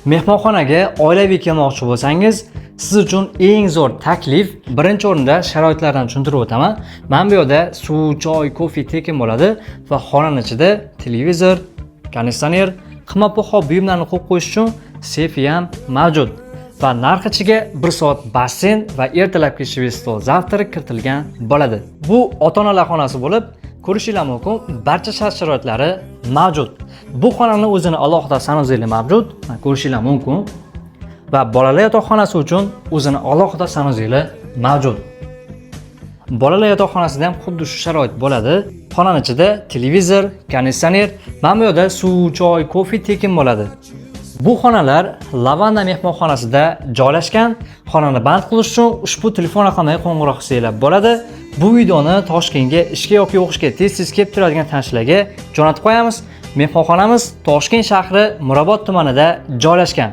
Mehmonxonaga oilaviy kelmoqchi bo'lsangiz, siz uchun eng zo'r taklif, birinchi o'rinda sharoitlardan tushuntirib o'taman. Mana bu yerda suv, choy, kofe tekin bo'ladi va xonaning ichida televizor, konditsioner, qimmatbaho buyumlarni qo'yib qo'yish uchun sefi ham mavjud. Va narx ichiga 1 soat basseyn va ertalabki shvestol zavtrak kiritilgan bo'ladi. Bu ota-onalar xonasi bo'lib, ko'rishingiz mumkin, barcha shart-sharoitlari mavjud. Bu xonaning o'zini alohida sanuzelli mavjud, ko'rishingiz mumkin. Va bolalar yotoqxonasi uchun o'zini alohida sanuzelli mavjud. Bolalar yotoqxonasida ham xuddi shu sharoit bo'ladi. Xonaning ichida televizor, konditsioner, mana bu yerda suv, choy, kofe tekin bo'ladi. Bu xonalar Lavanda mehmonxonasida joylashgan. Xonani band qilish uchun ushbu telefon raqamiga qo'ng'iroq qilsanglar bo'ladi. Bu videoni Toshkentga ishga yoki o'qishga tez-tez kelib turadigan tanishlarga jo'natib qo'yamiz. Mehmonxonamiz Toshkent shahri Mirobod tumanida joylashgan.